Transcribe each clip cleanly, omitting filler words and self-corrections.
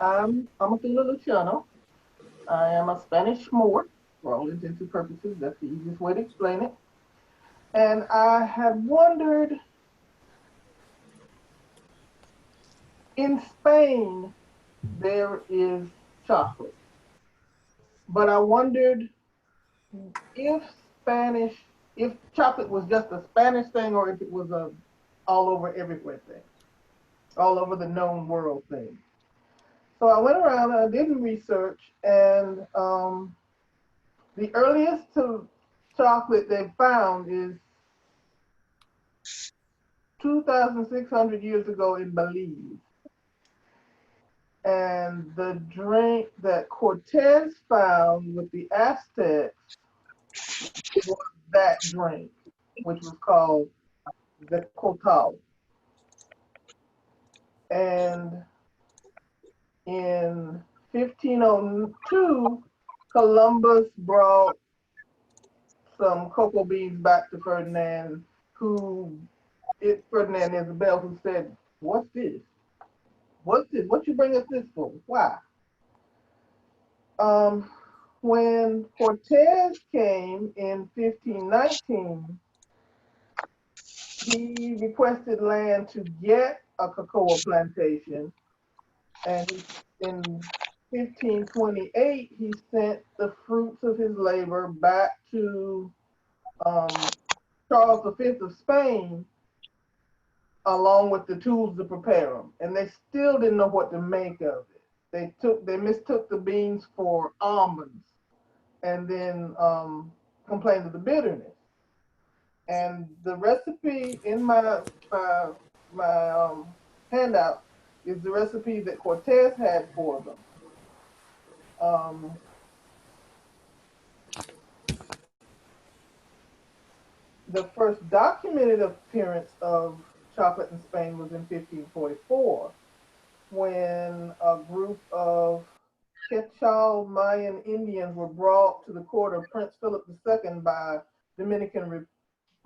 I'm Athena Luciano. I am a Spanish Moor, for all intents and purposes. That's the easiest way to explain it. And I had wondered, in Spain, there is chocolate. But I wondered if Spanish, if chocolate was just a Spanish thing or if it was a all over everywhere thing, all over the known world thing. So I went around and I did research, and the earliest to chocolate they found is 2,600 years ago in Belize. And the drink that Cortez found with the Aztecs was that drink, which was called the Cotal. And in 1502, Columbus brought some cocoa beans back to Ferdinand, who Ferdinand Isabel, who said, "What's this? What's this? What you bring us this for? Why?" Um, when Cortez came in 1519, he requested land to get a cocoa plantation, and in 1528 he sent the fruits of his labor back to Charles V of Spain, along with the tools to prepare them, and they still didn't know what to make of it. They mistook the beans for almonds, and then complained of the bitterness. And the recipe in my handout is the recipe that Cortez had for them. Um, the first documented appearance of chocolate in Spain was in 1544, when a group of Quechua Mayan Indians were brought to the court of Prince Philip II by Dominican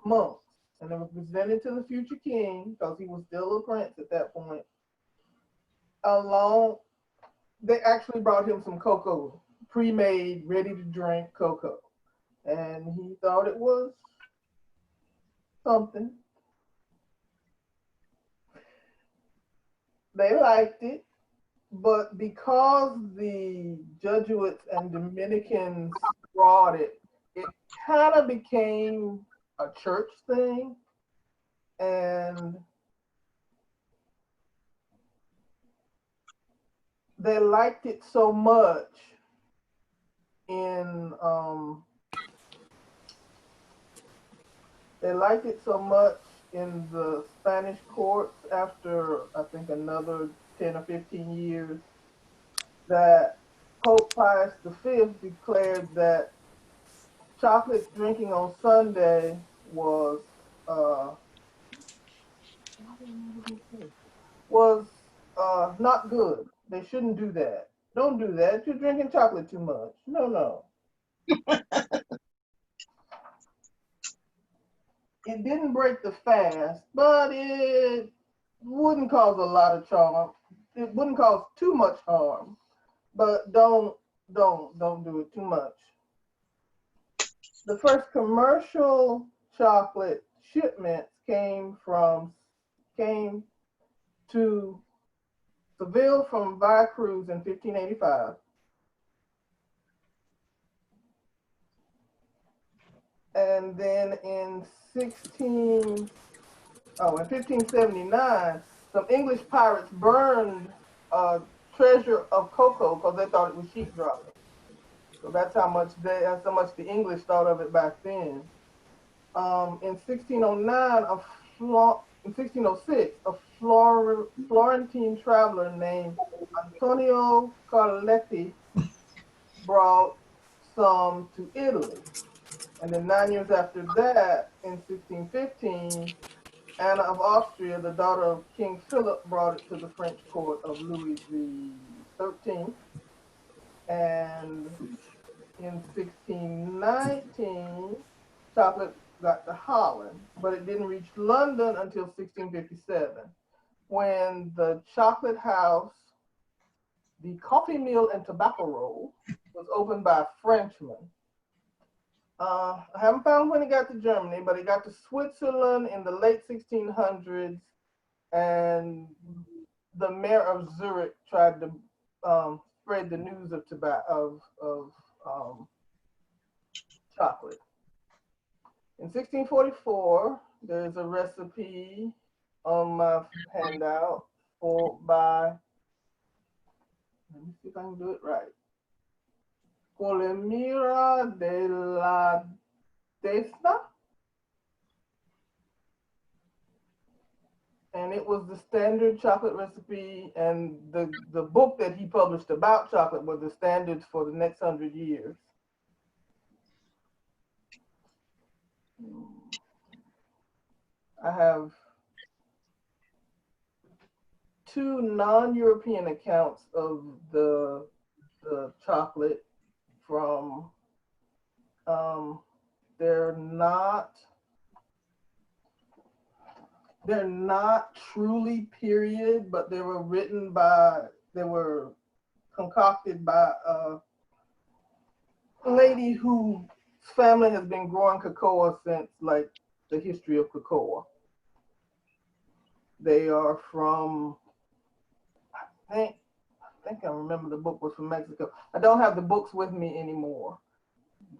monks, and they were presented to the future king because he was still a prince at that point. Along, they actually brought him some cocoa, pre-made, ready to drink cocoa, and he thought it was something. They liked it, but because the Jesuits and Dominicans brought it, it kind of became a church thing, and they liked it so much in they liked it so much in the Spanish courts after I think another 10 or 15 years that Pope Pius V declared that chocolate drinking on Sunday was uh, was not good. They shouldn't do that. Don't do that. You're drinking chocolate too much. No, no. It didn't break the fast, but it wouldn't cause a lot of charm. It wouldn't cause too much harm, but don't do it too much. The first commercial chocolate shipments came to Seville from Veracruz in 1585, and then in 1579, some English pirates burned a treasure of cocoa because they thought it was sheep dropping. So that's how much the English thought of it back then. In 1609, in 1606, a Florentine traveler named Antonio Carletti brought some to Italy. And then 9 years after that, in 1615, Anna of Austria, the daughter of King Philip, brought it to the French court of Louis the 13th. And in 1619, chocolate got to Holland, but it didn't reach London until 1657, when the chocolate house the coffee mill and tobacco roll was opened by a Frenchman. I haven't found when it got to Germany, but it got to Switzerland in the late 1600s, and the mayor of Zurich tried to spread the news of tobacco of chocolate. In 1644, there's a recipe on my handout by, let me see if I can do it right, Colemira de la Desna. And it was the standard chocolate recipe, and the book that he published about chocolate was the standards for the next 100 years. I have two non-European accounts of the chocolate from, they're not truly period, but they were concocted by a lady whose family has been growing cocoa since like the history of cocoa. They are from, I think I remember the book was from Mexico. I don't have the books with me anymore.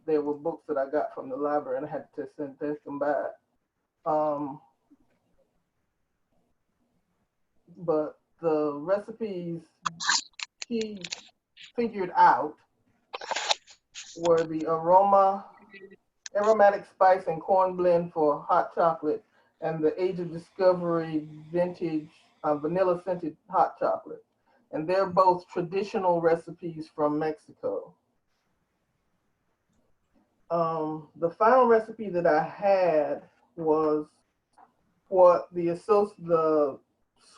There were books that I got from the library and I had to send them back. But the recipes she figured out were the aromatic spice and corn blend for hot chocolate, and the Age of Discovery vintage vanilla scented hot chocolate. And they're both traditional recipes from Mexico. The final recipe that I had was what the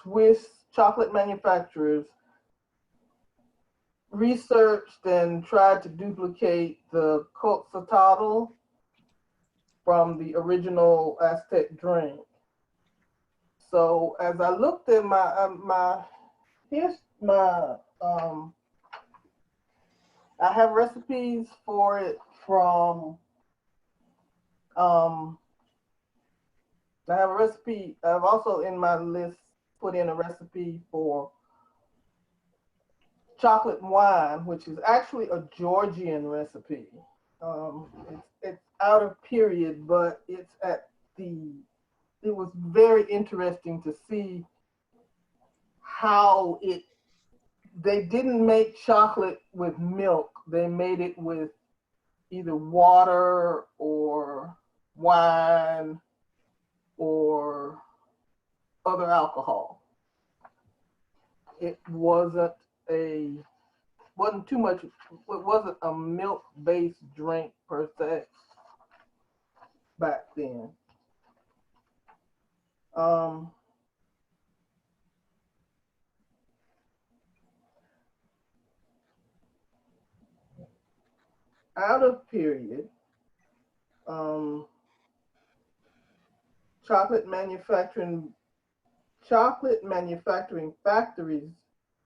Swiss chocolate manufacturers researched and tried to duplicate the Quetzalcoatl from the original Aztec drink. So as I looked at I have recipes for it from, I've also in my list put in a recipe for chocolate wine, which is actually a Georgian recipe. It's out of period, but it was very interesting to see how they didn't make chocolate with milk. They made it with either water or wine or other alcohol. It wasn't a milk-based drink per se back then. Out of period, chocolate manufacturing factories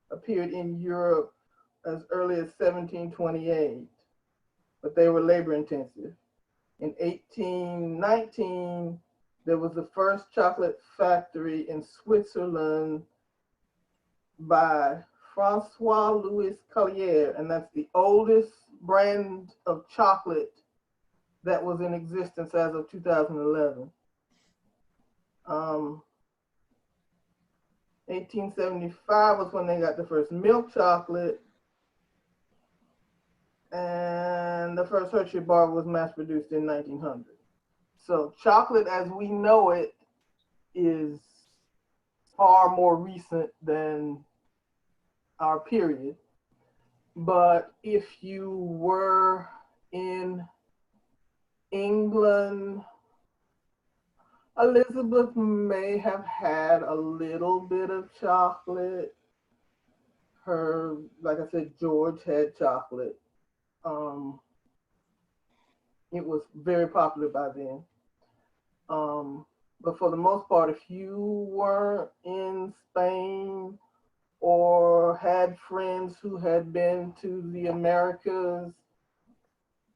appeared in Europe as early as 1728, but they were labor intensive. In 1819, there was the first chocolate factory in Switzerland by Francois Louis Collier, and that's the oldest brand of chocolate that was in existence as of 2011. 1875 was when they got the first milk chocolate, and the first Hershey bar was mass produced in 1900. So chocolate as we know it is far more recent than our period. But if you were in England, Elizabeth may have had a little bit of chocolate. Like I said, George had chocolate. It was very popular by then. But for the most part, if you were in Spain or had friends who had been to the Americas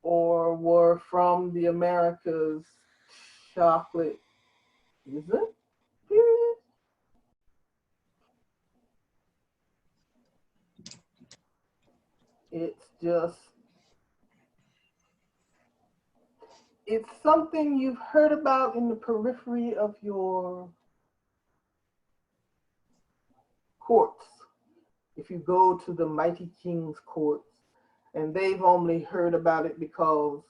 or were from the Americas, chocolate isn't, period. It's just, it's something you've heard about in the periphery of your courts. If you go to the mighty king's courts, and they've only heard about it because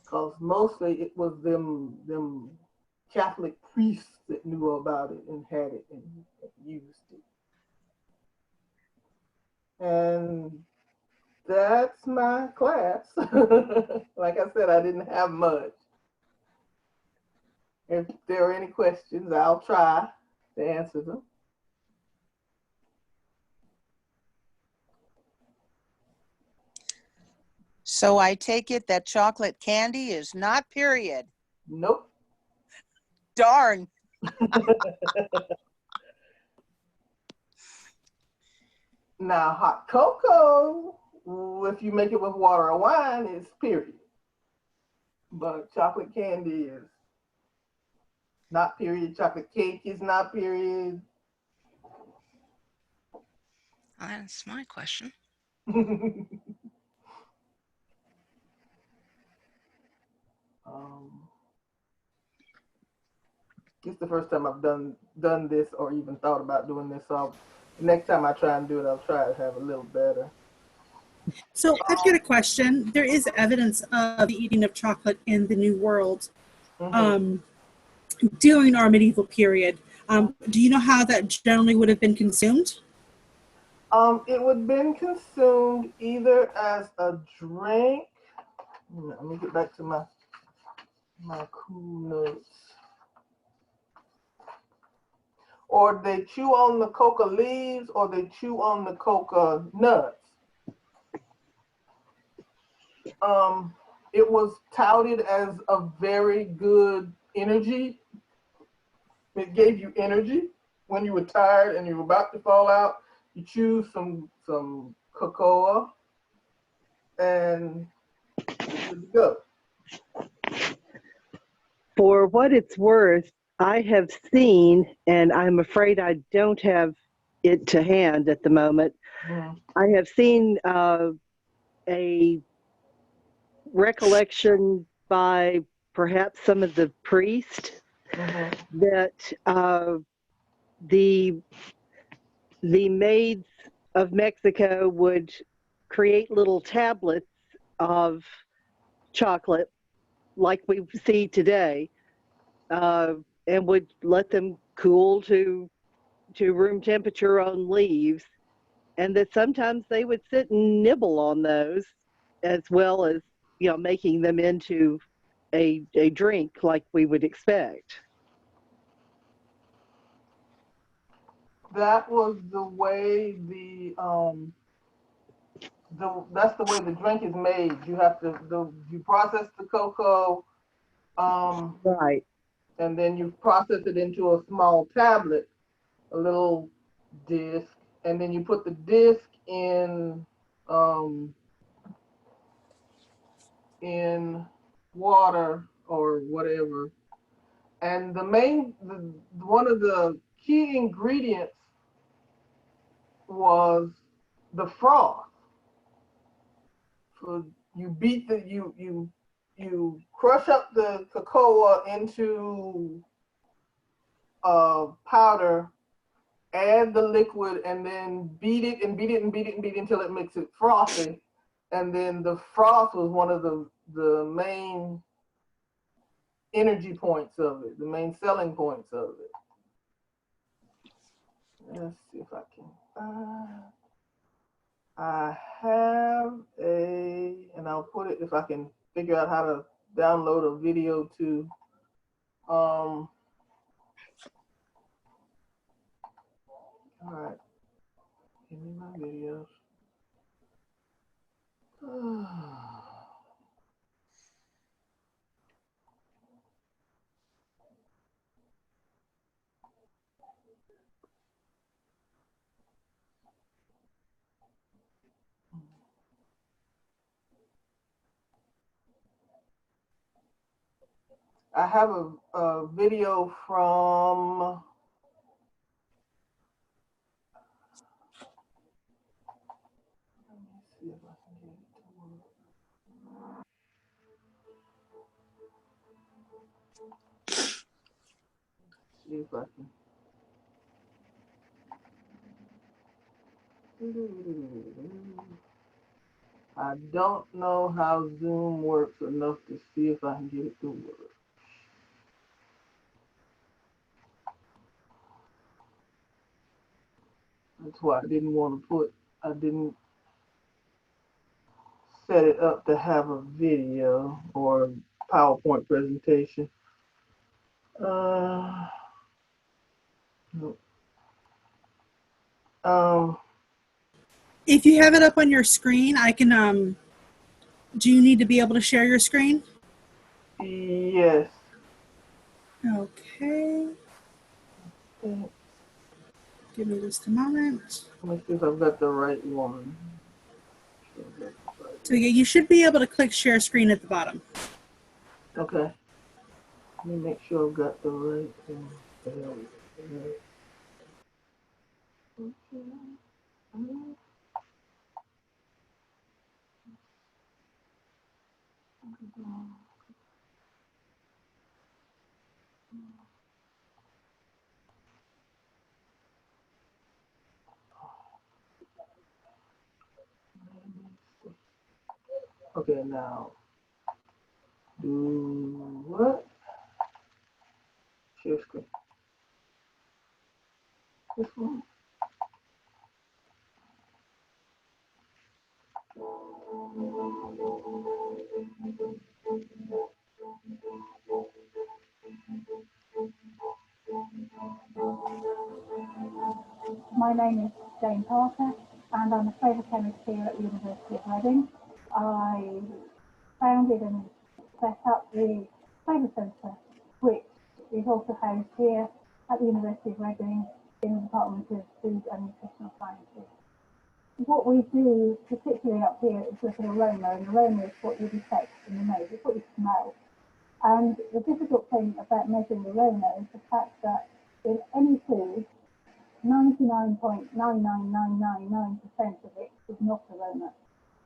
because mostly it was them Catholic priests that knew about it and had it and used it. And that's my class. Like I said, I didn't have much. If there are any questions, I'll try to answer them. So I take it that chocolate candy is not period. Nope. Darn. Now, hot cocoa, if you make it with water or wine, is period. But chocolate candy is not period. Chocolate cake is not period. That's my question. It's the first time I've done this or even thought about doing this. So next time I try and do it, I'll try to have a little better. So I've got a question. There is evidence of the eating of chocolate in the New World during our medieval period. Do you know how that generally would have been consumed? It would have been consumed either as a drink. Let me get back to my cool notes. Or they chew on the coca leaves, or they chew on the coca nuts. It was touted as a very good energy. It gave you energy when you were tired and you were about to fall out. You chew some cocoa, and you're good to go. For what it's worth, I have seen, and I'm afraid I don't have it to hand at the moment. I have seen a recollection by perhaps some of the priests that the maids of Mexico would create little tablets of chocolate like we see today, and would let them cool to room temperature on leaves, and that sometimes they would sit and nibble on those, as well as, you know, making them into a drink like we would expect. That was the way that's the way the drink is made. You have to you process the cocoa, Right. and then you process it into a small tablet, a little disc, and then you put the disc in water or whatever. And one of the key ingredients was the froth. So you beat you crush up the cocoa into powder, add the liquid, and then beat it and beat it and beat it and beat it until it makes it frothy. And then the froth was one of the main energy points of it, the main selling points of it. Let's see if I can. I have and I'll put it if I can figure out how to download a video to. All right, give me my videos. I have a video from let me see if I can get it to work. See if I can. I don't know how Zoom works enough to see if I can get it to work. That's why I didn't set it up to have a video or PowerPoint presentation. No. If you have it up on your screen, I can, do you need to be able to share your screen? Yes. Okay, Let give me just a moment. me see if I've got the right one. So yeah, you should be able to click share screen at the bottom. Okay. Let me make sure I've got the right one. Okay, now do what? Share screen. This one. My name is Jane Parker, and I'm a flavour chemist here at the University of Reading. I founded and set up the Flavour Centre, which is also housed here at the University of Reading in the Department of Food and Nutritional Sciences. What we do, particularly up here, is look at aroma, and aroma is what you detect in the nose, it's what you smell. And the difficult thing about measuring aroma is the fact that in any food, 99.99999% of it is not aroma.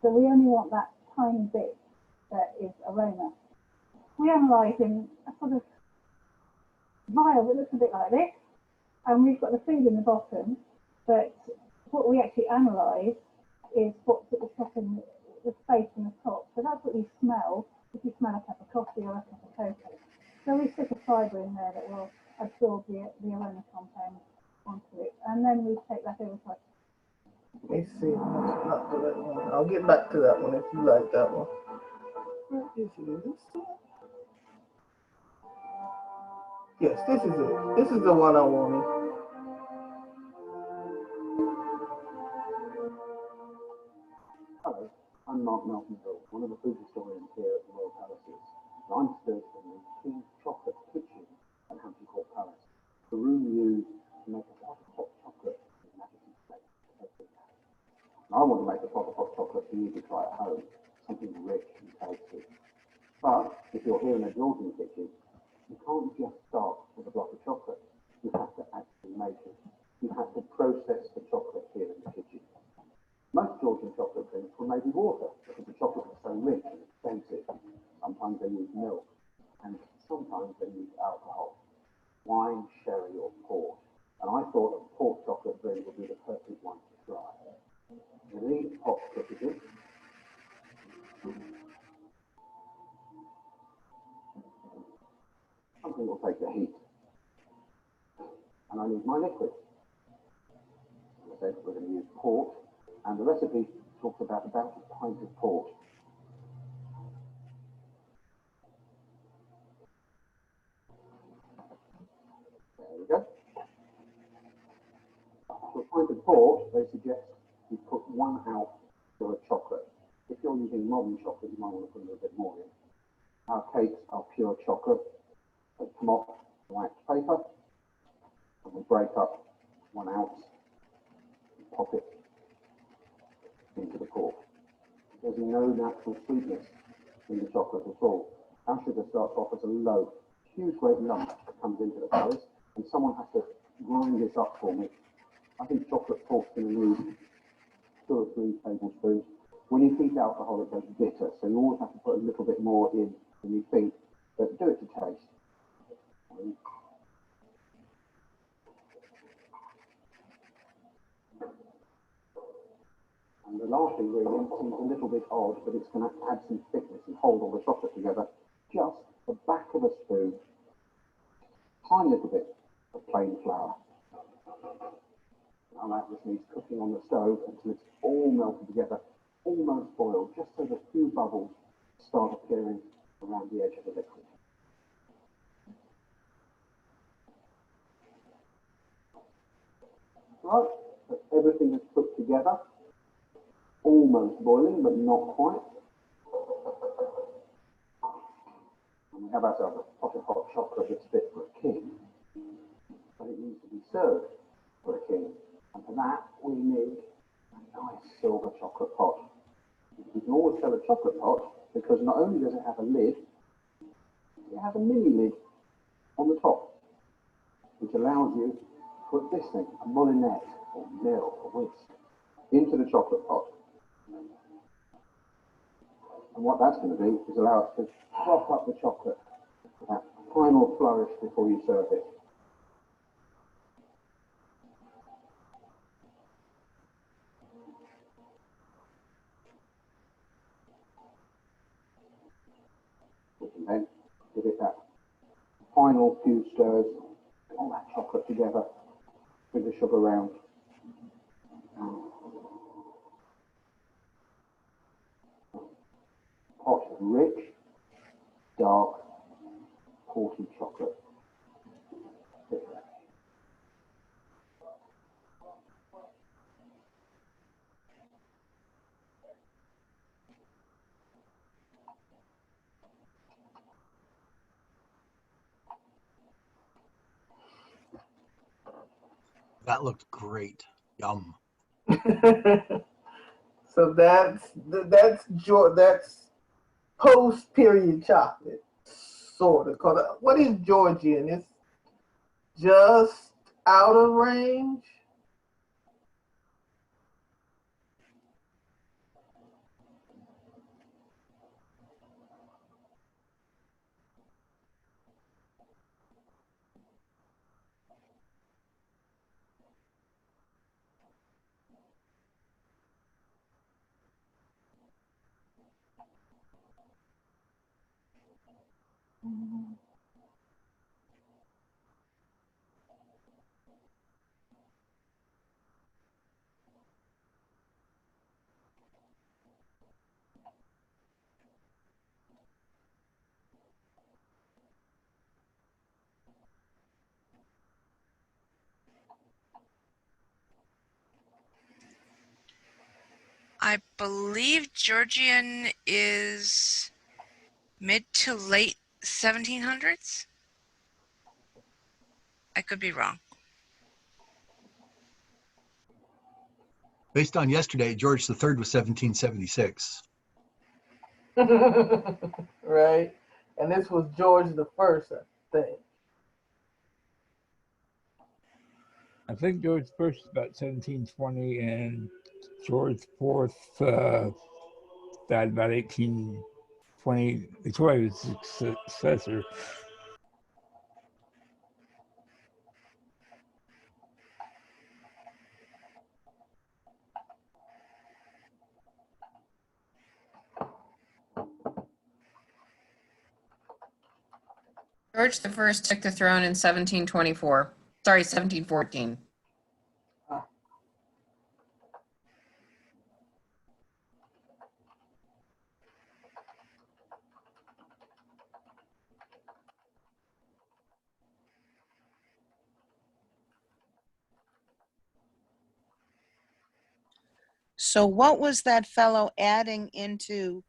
So we only want that tiny bit that is aroma. We analyse in a sort of vial that looks a bit like this, and we've got the food in the bottom, but what we actually analyse is what's at the top in the space in the top. So that's what you smell if you smell a cup of coffee or a cup of cocoa. So we stick a fibre in there that will absorb the aroma compound onto it, and then we take that over to. Let me see. Not the right one. I'll get back to that one if you like that one. Where is it? Is this it? Yes, this is it. This is the one I wanted. Hello, I'm Mark Meltonville, one of the food historians here at the Royal Palaces. And I'm stood in the King's Chocolate Kitchen at Hampton Court Palace, the room used to make a pot of hot chocolate with Majesty's plate. And I want to make a pot of hot chocolate for you to try at home, something rich and tasty. But if you're here in a Georgian kitchen, you can't just start with a block of chocolate. You have to actually make it. You have to process the chocolate here in the kitchen. Most Georgian chocolate drinks were made with water because the chocolate was so rich and expensive. Sometimes they used milk, and sometimes they used alcohol, wine, sherry, or port. And I thought a port chocolate drink would be the perfect one to try. You need hot cookies. Something will take the heat. And I need my liquid. As I said, we're going to use port, and the recipe talks about a pint of port. There we go. For a pint of port, they suggest you put 1 ounce of chocolate. If you're using modern chocolate, you might want to put a little bit more in. Our cakes are pure chocolate. They come off wax paper, and we break up 1 ounce and pop it into the port. There's no natural sweetness in the chocolate at all. Our sugar starts off as a low huge great lump comes into the Paris, and someone has to grind this up for me. I think chocolate port's going to need 2 or 3 tablespoons. When you heat alcohol, it goes bitter, so you always have to put a little bit more in than you think, but do it to taste. And the last ingredient seems a little bit odd, but it's going to add some thickness and hold all the chocolate together. Just the back of a spoon, tiny little bit of plain flour. And that just needs cooking on the stove until it's all melted together, almost boiled, just so the few bubbles start appearing around the edge of the liquid. Right, so everything is cooked together, almost boiling, but not quite. And we have ourselves a pot of hot chocolate that's fit for a king, but it needs to be served for a king. And for that, we need a nice silver chocolate pot. You can always sell a chocolate pot because not only does it have a lid, it has a mini lid on the top, which allows you to put this thing, a moulinette or mill or whisk, into the chocolate pot. And what that's going to do is allow us to prop up the chocolate for that final flourish before you serve it. We can then give it that final few stirs, all that chocolate together with the sugar round. Hot, rich, dark, porty chocolate. That looked great. Yum. So that's post period chocolate, sort of. Cause what is Georgian? It's just out of range. I believe Georgian is mid to late 1700s. I could be wrong. Based on yesterday, George III was 1776. Right? And this was George the First, I think. I think George I is about 1720, and George IV died about 1820. Victoria was his successor. George the First took the throne in 1724. Sorry, 1714. So what was that fellow adding into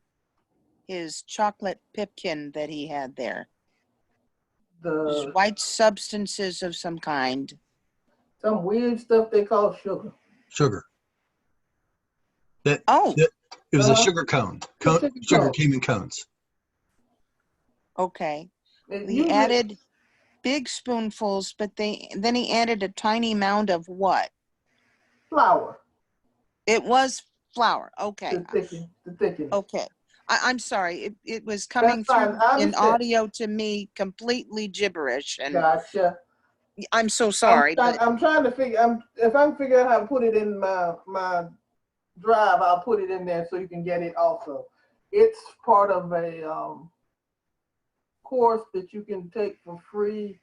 his chocolate pipkin that he had there? Just The white substances of some kind. some weird stuff they call sugar. Sugar. It Oh, was a sugar cone. Sugar Sugar cone. came in cones. okay. It He usually, added big spoonfuls, but then he added a tiny mound of what? flour It was flour. Okay. to thicken it. Okay. I'm sorry. It was That's coming fine. through I in understand. audio to me completely gibberish, and Gotcha. I'm so sorry, but I'm trying to figure. If I can figure out how to put it in my drive, I'll put it in there so you can get it also. It's part of a course that you can take for free.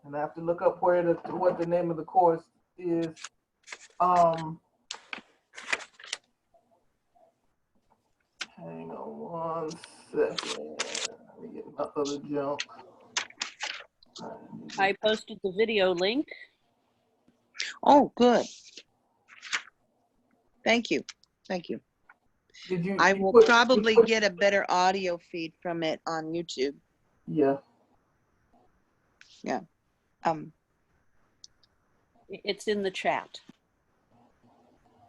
And I have to look up what the name of the course is. Hang on 1 second. Let me get my other junk. I posted the video link. oh, good. Thank you. Thank you. Did you? I you will put- you probably put- get a better audio feed from it on YouTube. Yeah. It's in the chat.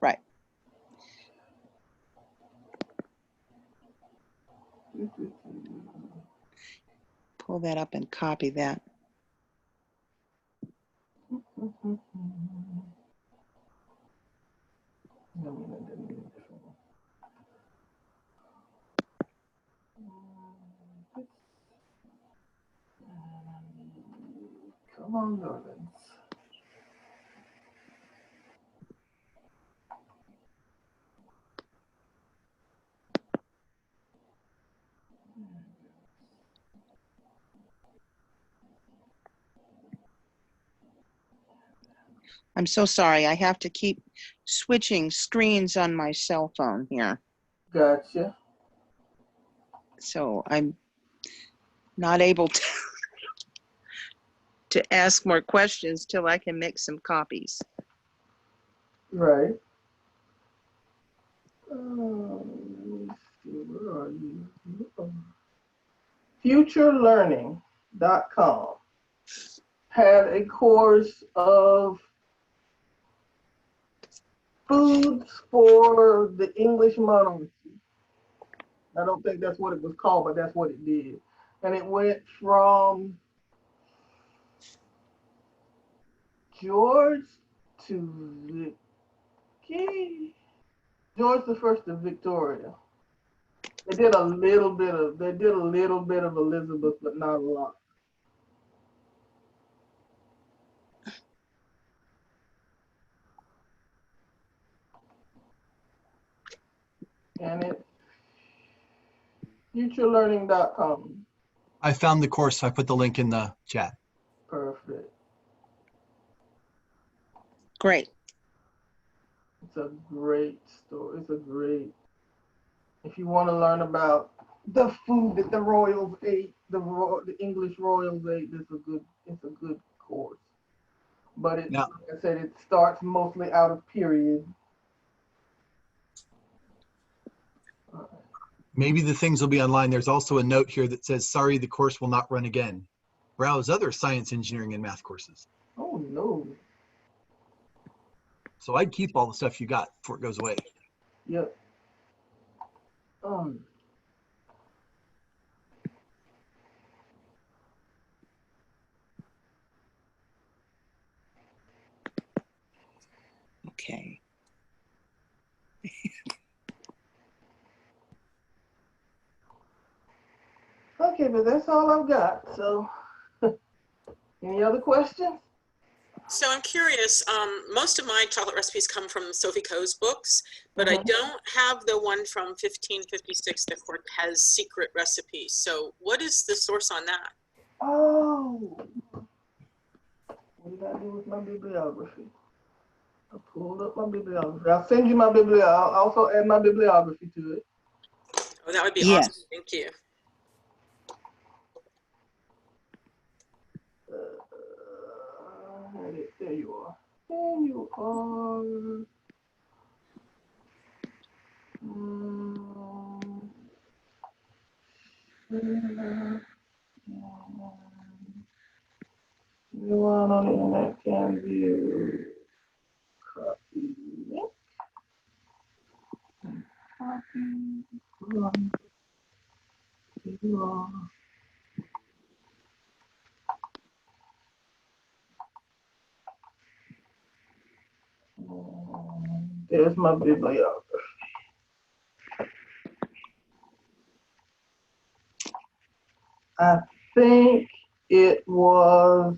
Right. Pull that up and copy that. Come on, darlings. I'm so sorry. I have to keep switching screens on my cell phone here. Gotcha. So I'm not able to ask more questions till I can make some copies. Right. Let me see, where are you? FutureLearning.com had a course of foods for the English monarchy. I don't think that's what it was called, but that's what it did. And it went from George to Vicky. George the First to Victoria. They did a little bit of Elizabeth, but not a lot. And it's futurelearning.com. I found the course. I put the link in the chat. Perfect. Great. It's a great story. If you want to learn about the food that the royals ate, the English royals ate, it's a good course. But it, Now- like I said, it starts mostly out of period. Maybe the things will be online. There's also a note here that says, sorry, the course will not run again. Browse other science, engineering, and math courses. Oh no. So I'd keep all the stuff you got before it goes away. Yep. Okay. Okay, but that's all I've got. So, any other questions? So I'm curious, most of my chocolate recipes come from Sophie Coe's books, but I Mhm. don't have the one from 1556 that has secret recipes. So what is the source on that? Oh, what did I do with my bibliography? I pulled up my bibliography. I'll send you my bibliography. I'll also add my bibliography to it. Oh, that would be Yes. awesome. Thank you. There you are. There you are. Anyone on the internet can view. Copy. Yep. Copy. Run. There's my bibliography. I think it was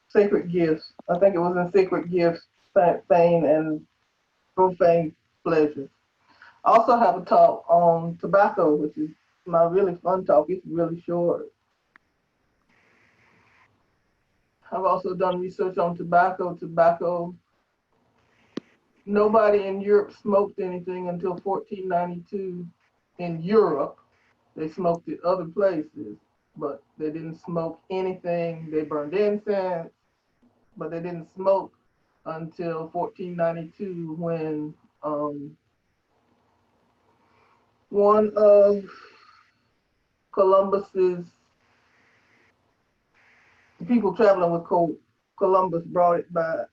Sacred Gifts. I think it was in Sacred Gifts, Fame and Profane Pleasures. I also have a talk on tobacco, which is my really fun talk. It's really short. I've also done research on tobacco. Nobody in Europe smoked anything until 1492 in Europe. They smoked it other places, but they didn't smoke anything. They burned incense, but they didn't smoke until 1492 when one of Columbus's people traveling with Columbus brought it back.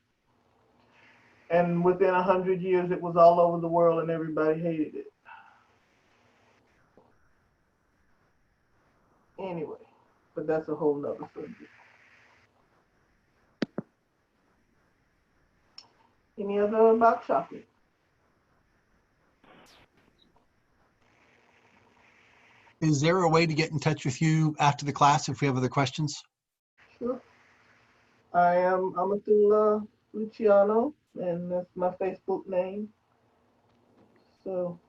And within 100 years, it was all over the world and everybody hated it. Anyway, but that's a whole nother subject. Any other about chocolate? Is there a way to get in touch with you after the class if we have other questions? Sure. I am Amatullah Luciano, and that's my Facebook name. So.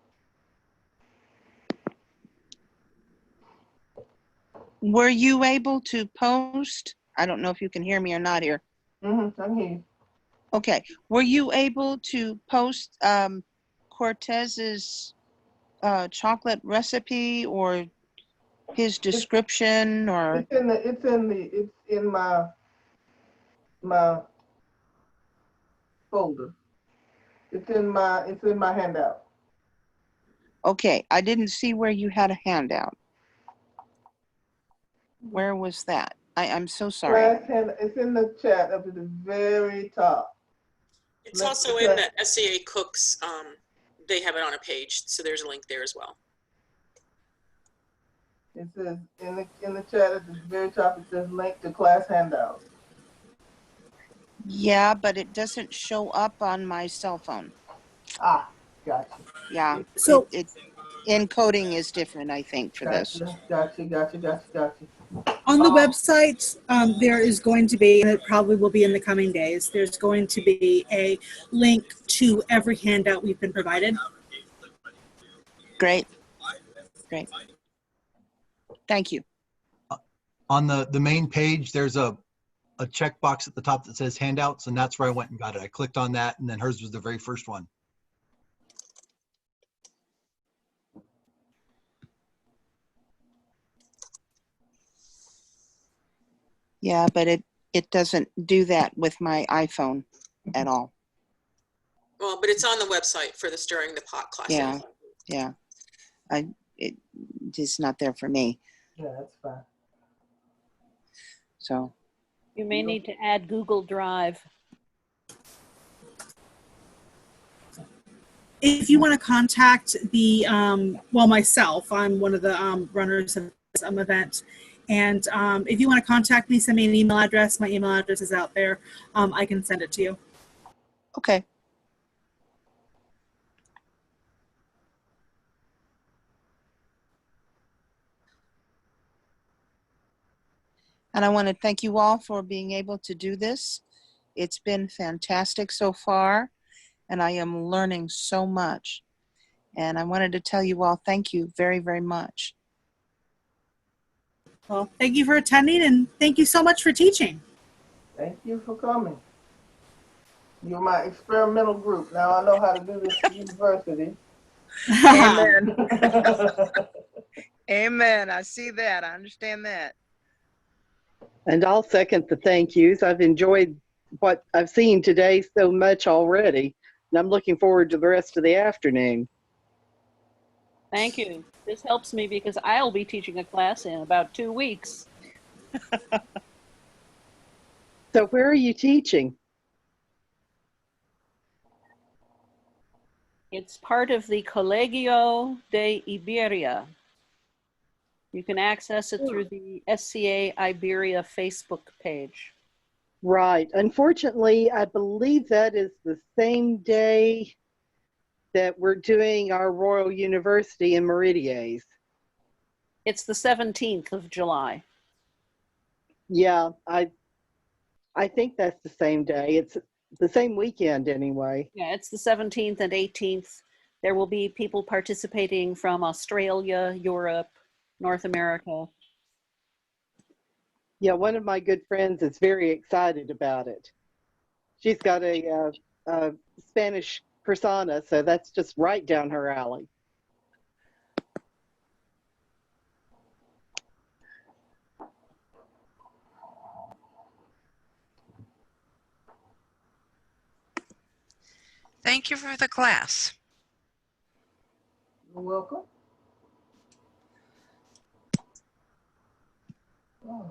Were you able to post? I don't know if you can hear me or not here. I can hear you. Okay. Were you able to post Cortez's chocolate recipe or his description or? It's in my folder. It's in my handout. Okay, I didn't see where you had a handout. Where was that? I'm so sorry. It's in the chat up at the very top. It's also in the SCA Cooks, they have it on a page, so there's a link there as well. It says in the chat at the very top, it says link to class handout. Yeah, but it doesn't show up on my cell phone. Ah, gotcha. Yeah, So encoding is different, I think, for this. Gotcha. on the website, there is going to be, and it probably will be in the coming days, there's going to be a link to every handout we've been provided. Great. Thank you. On the main page, there's a checkbox at the top that says handouts, and that's where I went and got it. I clicked on that, and then hers was the very first one. Yeah, but it doesn't do that with my iPhone at all. Well, but it's on the website for the Stirring the Pot class. Yeah. It is not there for me. Yeah, that's fine. So. You may need to add Google Drive. If you want to contact the, myself, I'm one of the runners of this event. And if you want to contact me, send me an email address. My email address is out there. I can send it to you. Okay. And I want to thank you all for being able to do this. It's been fantastic so far, and I am learning so much. And I wanted to tell you all thank you very, very much. Well, thank you for attending, and thank you so much for teaching. Thank you for coming. You're my experimental group. Now I know how to do this at university. Amen. Amen. I see that. I understand that. And I'll second the thank yous. I've enjoyed what I've seen today so much already, and I'm looking forward to the rest of the afternoon. Thank you. This helps me because I'll be teaching a class in about 2 weeks. So where are you teaching? It's part of the Colegio de Iberia. You can access it through the SCA Iberia Facebook page. Right. Unfortunately, I believe that is the same day that we're doing our Royal University in Meridies. It's the 17th of July. Yeah, I think that's the same day. It's the same weekend anyway. Yeah, it's the 17th and 18th. There will be people participating from Australia, Europe, North America. Yeah, one of my good friends is very excited about it. She's got a Spanish persona, so that's just right down her alley. Thank you for the class. You're welcome. Oh.